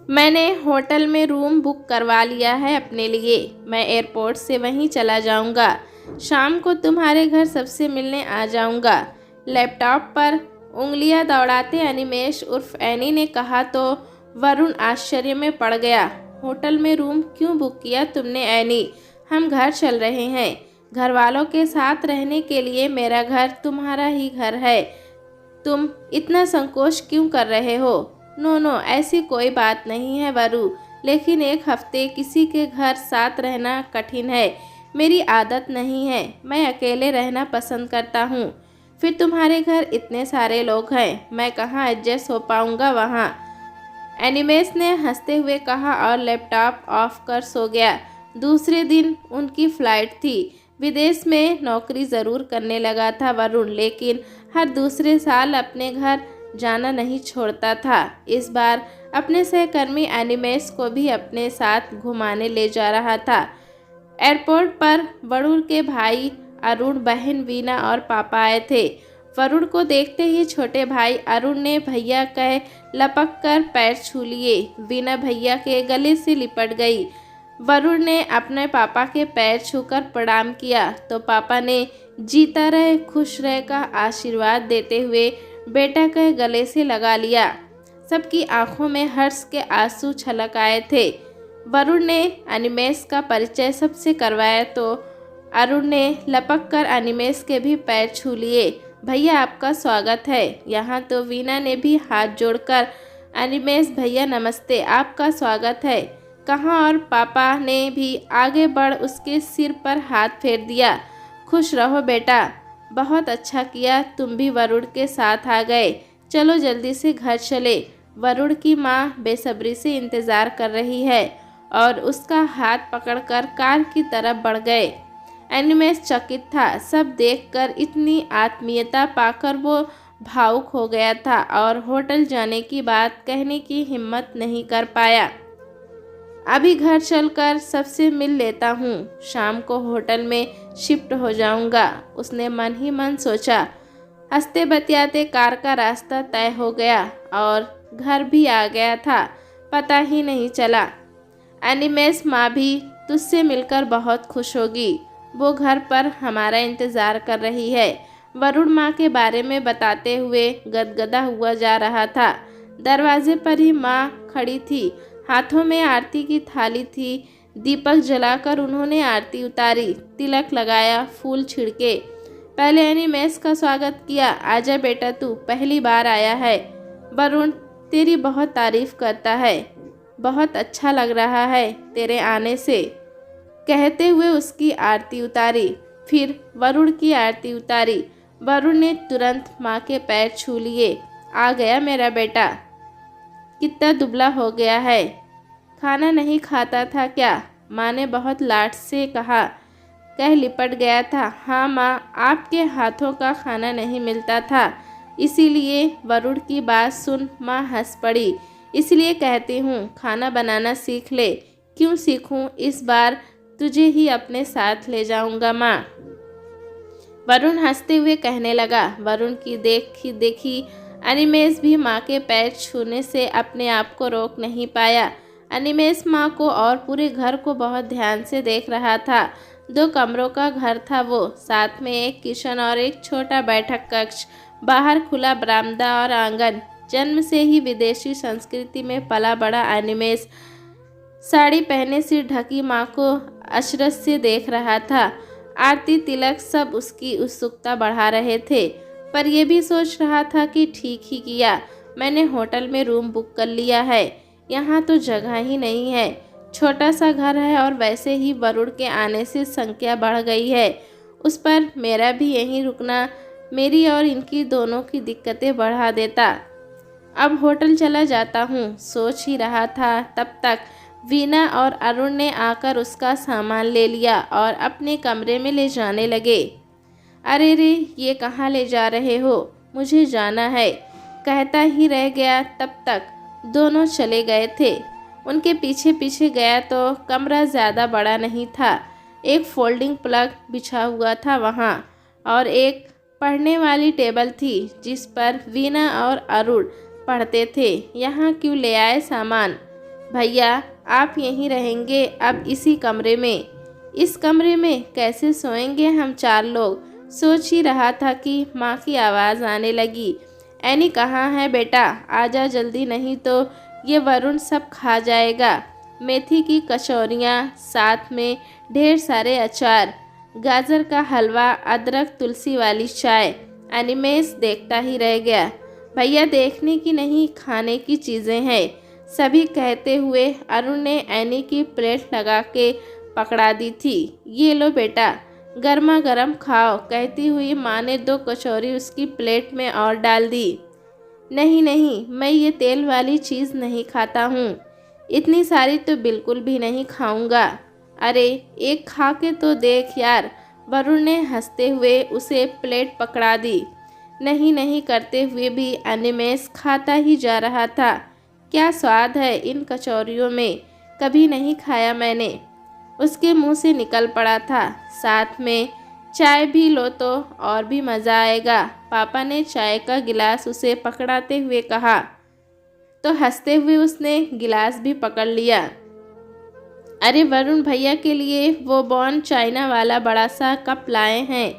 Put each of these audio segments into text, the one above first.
मैंने होटल में room book करवा लिया है अपने लिए। मैं एयरपोर्ट से वहीं चला जाऊंगा। शाम को तुम्हारे घर सबसे मिलने आ जाऊंगा। लैपटॉप पर उंगलियां दौड़ाते अनिमेष उर्फ एनी ने कहा तो वरुण आश्चर्य में पड़ गया। होटल में रूम क्यों बुक किया तुमने एनी? हम घर चल रहे हैं। घर वालों के साथ रहने के लिए। मेरा घर तुम्हारा ही घर है। तुम इतना संकोच क्यों कर रहे हो? नो नो, ऐसी कोई बात नहीं है वरु, लेकिन एक हफ्ते किसी के घर साथ रहना कठिन है। मेरी आदत नहीं है। मैं अकेले रहना पसंद करता हूँ। फिर तुम्हारे घर इतने सारे लोग हैं, मैं कहाँ एडजस्ट हो पाऊँगा वहाँ? एनिमेस ने हंसते हुए कहा और लैपटॉप ऑफ कर सो गया। दूसरे दिन उनकी फ्लाइट थी। विदेश में नौकरी ज़रूर करने लगा था वरुण, लेकिन हर दूसरे साल अपने घर जाना नहीं छोड़ता था। इस बार अपने सहकर्मी एनिमेस को भी अपने साथ घुमाने ले जा रहा था। एयरपोर्ट पर वरुण के भाई अरुण, बहन वीना और पापा आए थे। वरुण को देखते ही छोटे भाई अरुण ने भैया कह लपक कर पैर छू लिए। वीना भैया के गले से लिपट गई। वरुण ने अपने पापा के पैर छूकर प्रणाम किया तो पापा ने जीता रहे खुश रहे का आशीर्वाद देते हुए बेटा के गले से लगा लिया। सबकी आंखों में हर्ष के आंसू छलक आए थे। वरुण ने अनिमेष का परिचय सबसे करवाया तो अरुण ने लपक कर अनिमेष के भी पैर छू लिए। भैया आपका स्वागत है यहाँ। तो वीना ने भी हाथ जोड़कर अनिमेष भैया नमस्ते, आपका स्वागत है कहाँ? और पापा ने भी आगे बढ़ उसके सिर पर हाथ फेर दिया। खुश रहो बेटा, बहुत अच्छा किया तुम भी वरुण के साथ आ गए। चलो जल्दी से घर चले। वरुण की माँ बेसब्री से इंतज़ार कर रही है और उसका हाथ पकड़कर कार की तरफ बढ़ गए। एनिमेस चकित था। सब देखकर इतनी आत्मीयता पाकर वो भावुक हो गया था और होटल जाने की बात कहने की हिम्मत नहीं कर पाया। अभी घर चलकर सबसे मिल लेता हूँ, शाम को होटल में शिफ्ट हो जाऊँगा, उसने मन ही मन सोचा। हंसते बतियाते कार का रास्ता तय हो गया और घर भी आ गया था, पता ही नहीं चला। एनिमेस माँ भी तुझसे मिलकर बहुत खुश होगी। वो घर पर हमारा इंतज़ार कर रही है। वरुण माँ के बारे में बताते हुए गदगदा हुआ जा रहा था। दरवाजे पर ही माँ खड़ी थी। हाथों में आरती की थाली थी। दीपक जलाकर उन्होंने आरती उतारी, तिलक लगाया, फूल छिड़के। पहले एनिमेस का स्वागत किया। आजा बेटा, तू पहली बार आया है। वरुण तेरी बहुत तारीफ करता है। बहुत अच्छा लग रहा है तेरे आने से, कहते हुए उसकी आरती उतारी। फिर वरुण की आरती उतारी। वरुण ने तुरंत माँ के पैर छू लिए। आ गया मेरा बेटा, कितना दुबला हो गया है। खाना नहीं खाता था क्या? माँ ने बहुत लाड से कहा। कह लिपट गया था। हाँ माँ, आपके हाथों का खाना नहीं मिलता था, इसीलिए। वरुण की बात सुन माँ हंस पड़ी। इसलिए कहती हूँ खाना बनाना सीख ले। क्यों सीखूँ? इस बार तुझे ही अपने साथ ले जाऊँगा माँ, वरुण हंसते हुए कहने लगा। वरुण की देखी एनिमेस भी माँ के पैर छूने से अपने आप को रोक नहीं पाया। एनिमेस माँ को और पूरे घर को बहुत ध्यान से देख रहा था। 2 कमरों का घर था वो, साथ में एक किचन और एक छोटा बैठक कक्ष। बाहर खुला बरामदा और आंगन। जन्म से ही विदेशी संस्कृति में पला बड़ा एनिमेस साड़ी पहने सिर ढकी माँ को अचरज से देख रहा था। आरती तिलक सब उसकी उत्सुकता बढ़ा रहे थे, पर यह भी सोच रहा था कि ठीक ही किया, मैंने होटल में रूम बुक कर लिया है। यहाँ तो जगह ही नहीं है, छोटा सा घर है और वैसे ही वरुण के आने से संख्या बढ़ गई है। उस पर मेरा भी यहीं रुकना मेरी और इनकी दोनों की दिक्कतें बढ़ा देता। अब होटल चला जाता हूँ, सोच ही रहा था। तब तक वीना और अरुण ने आकर उसका सामान ले लिया और अपने कमरे में ले जाने लगे। अरे रे, ये कहाँ ले जा रहे हो? मुझे जाना है, कहता ही रह गया। तब तक दोनों चले गए थे। उनके पीछे पीछे गया तो कमरा ज़्यादा बड़ा नहीं था। एक फोल्डिंग प्लग बिछा हुआ था वहाँ और एक पढ़ने वाली टेबल थी जिस पर वीना और अरुण पढ़ते थे। यहाँ क्यों ले आए सामान? भैया आप यहीं रहेंगे अब इसी कमरे में? इस कमरे में कैसे सोएंगे हम 4 लोग? सोच ही रहा था कि माँ की आवाज़ आने लगी। एनी कहाँ है बेटा? आजा जल्दी, नहीं तो ये वरुण सब खा जाएगा। मेथी की कचौरियाँ, साथ में ढेर सारे अचार, गाजर का हलवा, अदरक तुलसी वाली चाय। एनिमेस देखता ही रह गया। भैया देखने की नहीं, खाने की चीज़ें हैं, सभी कहते हुए अरुण ने एनी की प्लेट लगा के पकड़ा दी थी। ये लो बेटा, गर्मा गर्म खाओ, कहती हुई माँ ने 2 कचौरी उसकी प्लेट में और डाल दी। नहीं नहीं, मैं ये तेल वाली चीज़ नहीं खाता हूँ, इतनी सारी तो बिल्कुल भी नहीं खाऊंगा। अरे एक खा के तो देख यार। वरुण ने हंसते हुए उसे प्लेट पकड़ा दी। नहीं नहीं करते हुए भी एनिमेस खाता ही जा रहा था। क्या स्वाद है इन कचौरियों में, कभी नहीं खाया मैंने, उसके मुंह से निकल पड़ा था। साथ में चाय भी लो तो और भी मज़ा आएगा। पापा ने चाय का गिलास उसे पकड़ाते हुए कहा तो हंसते हुए उसने गिलास भी पकड़ लिया। अरे वरुण भैया के लिए वो बॉन चाइना वाला बड़ा सा कप लाए हैं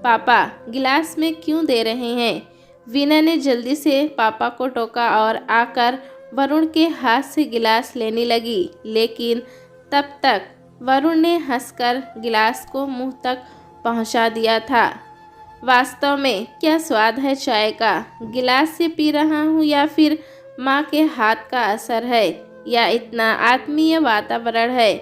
पापा, गिलास में क्यों दे रहे हैं? वीना ने जल्दी से पापा को टोका और आकर वरुण के हाथ से गिलास लेने लगी, लेकिन तब तक वरुण ने हंसकर गिलास को मुंह तक पहुंचा दिया था। वास्तव में क्या स्वाद है चाय का? गिलास से पी रहा हूँ या फिर माँ के हाथ का असर है, या इतना आत्मीय वातावरण है?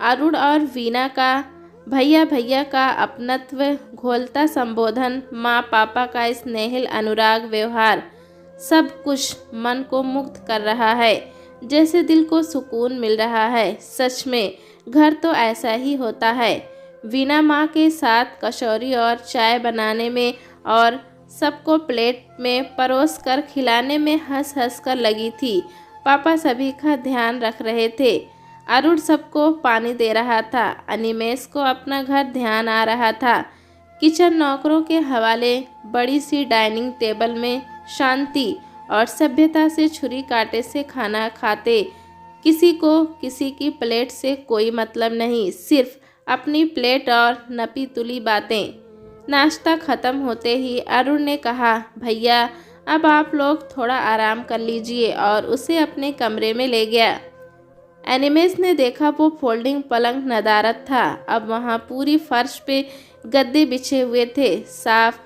अरुण और वीना का भैया भैया का अपनत्व, घोलता संबोधन, माँ पापा का स्नेहिल अनुराग व्यवहार, सब कुछ मन को मुक्त कर रहा है, जैसे दिल को सुकून मिल रहा है। सच में घर तो ऐसा ही होता है। वीना माँ के साथ कचौरी और चाय बनाने में और सबको प्लेट में परोस कर खिलाने में हंस हंस कर लगी थी। पापा सभी का ध्यान रख रहे थे। अरुण सबको पानी दे रहा था। अनिमेष को अपना घर ध्यान आ रहा था। किचन नौकरों के हवाले, बड़ी सी डाइनिंग टेबल में शांति और सभ्यता से छुरी कांटे से खाना खाते, किसी को किसी की प्लेट से कोई मतलब नहीं, सिर्फ अपनी प्लेट और नपी तुली बातें। नाश्ता खत्म होते ही अरुण ने कहा, भैया अब आप लोग थोड़ा आराम कर लीजिए, और उसे अपने कमरे में ले गया। एनिमेस ने देखा वो फोल्डिंग पलंग नदारद था। अब वहाँ पूरी फर्श पे गद्दे बिछे हुए थे, साफ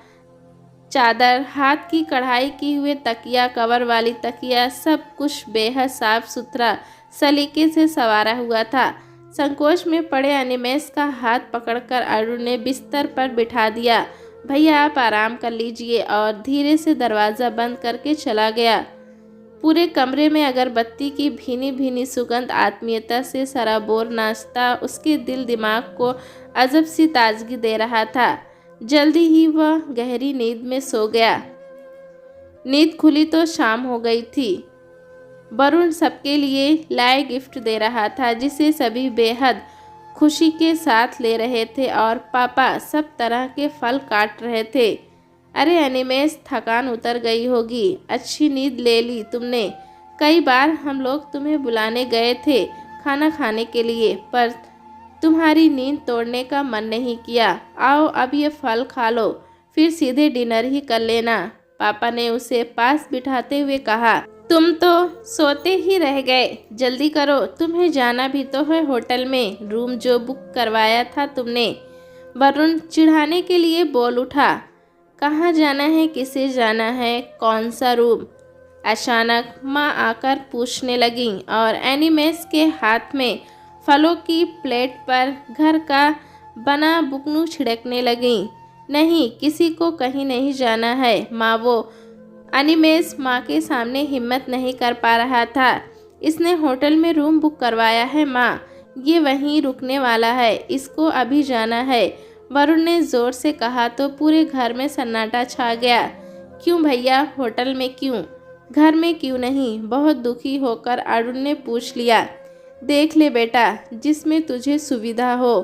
चादर, हाथ की कढ़ाई की हुए तकिया, कवर वाली तकिया, सब कुछ बेहद साफ सुथरा सलीके से संवारा हुआ था। संकोच में पड़े एनिमेस का हाथ पकड़कर अरुण ने बिस्तर पर बिठा दिया। भैया आप आराम कर लीजिए, और धीरे से दरवाज़ा बंद करके चला गया। पूरे कमरे में अगरबत्ती की भीनी भीनी सुगंध आत्मीयता से सराबोर नाश्ता उसके दिल दिमाग को अजब सी ताजगी दे रहा था। जल्दी ही वह गहरी नींद में सो गया। नींद खुली तो शाम हो गई थी। वरुण सबके लिए लाए गिफ्ट दे रहा था, जिसे सभी बेहद खुशी के साथ ले रहे थे, और पापा सब तरह के फल काट रहे थे। अरे एनिमेस, थकान उतर गई होगी, अच्छी नींद ले ली तुमने? कई बार हम लोग तुम्हें बुलाने गए थे खाना खाने के लिए, पर तुम्हारी नींद तोड़ने का मन नहीं किया। आओ अब ये फल खा लो, फिर सीधे डिनर ही कर लेना, पापा ने उसे पास बिठाते हुए कहा। तुम तो सोते ही रह गए, जल्दी करो, तुम्हें जाना भी तो है होटल में, रूम जो बुक करवाया था तुमने। वरुण चिढ़ाने के लिए बोल उठा। कहाँ जाना है, किसे जाना है, कौन सा रूम? अचानक माँ आकर पूछने लगी, और एनिमेस के हाथ में फलों की प्लेट पर घर का बना बुकनू छिड़कने लगी। नहीं, किसी को कहीं नहीं जाना है माँ। वो एनिमेस माँ के सामने हिम्मत नहीं कर पा रहा था। इसने होटल में रूम बुक करवाया है माँ, ये वहीं रुकने वाला है, इसको अभी जाना है, वरुण ने ज़ोर से कहा तो पूरे घर में सन्नाटा छा गया। क्यों भैया, होटल में क्यों, घर में क्यों नहीं? बहुत दुखी होकर अरुण ने पूछ लिया। देख ले बेटा, जिसमें तुझे सुविधा हो,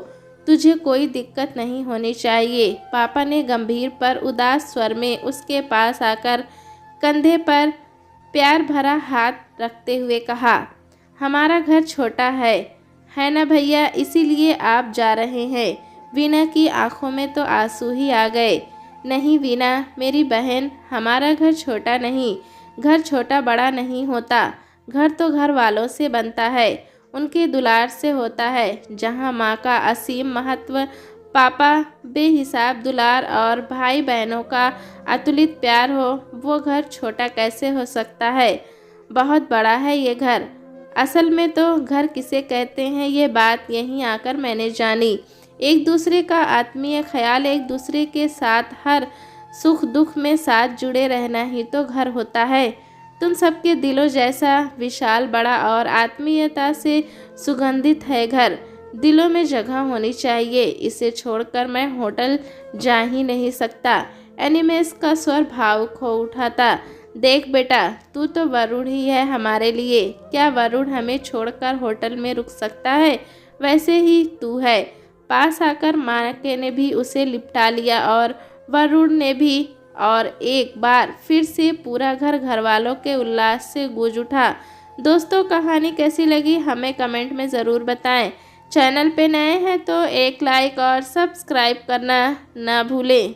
तुझे कोई दिक्कत नहीं होनी चाहिए, पापा ने गंभीर पर उदास स्वर में उसके पास आकर कंधे पर प्यार भरा हाथ रखते हुए कहा। हमारा घर छोटा है ना भैया, इसीलिए आप जा रहे हैं। वीना की आंखों में तो आंसू ही आ गए। नहीं वीना मेरी बहन, हमारा घर छोटा नहीं, घर छोटा बड़ा नहीं होता। घर तो घर वालों से बनता है, उनके दुलार से होता है। जहाँ माँ का असीम महत्व, पापा बेहिसाब दुलार और भाई बहनों का अतुलित प्यार हो, वो घर छोटा कैसे हो सकता है। बहुत बड़ा है ये घर। असल में तो घर किसे कहते हैं ये बात यहीं आकर मैंने जानी। एक दूसरे का आत्मीय ख्याल, एक दूसरे के साथ हर सुख दुख में साथ जुड़े रहना ही तो घर होता है। तुम सबके दिलों जैसा विशाल बड़ा और आत्मीयता से सुगंधित है घर। दिलों में जगह होनी चाहिए, इसे छोड़कर मैं होटल जा ही नहीं सकता। एनिमेस का स्वर भावुक हो उठा था। देख बेटा, तू तो वरुण ही है हमारे लिए। क्या वरुण हमें छोड़कर होटल में रुक सकता है? वैसे ही तू है। पास आकर माँ के ने भी उसे लिपटा लिया और वरुण ने भी, और एक बार फिर से पूरा घर घरवालों के उल्लास से गूंज उठा। दोस्तों, कहानी कैसी लगी हमें कमेंट में ज़रूर बताएं। चैनल पे नए हैं तो एक लाइक और सब्सक्राइब करना ना भूलें।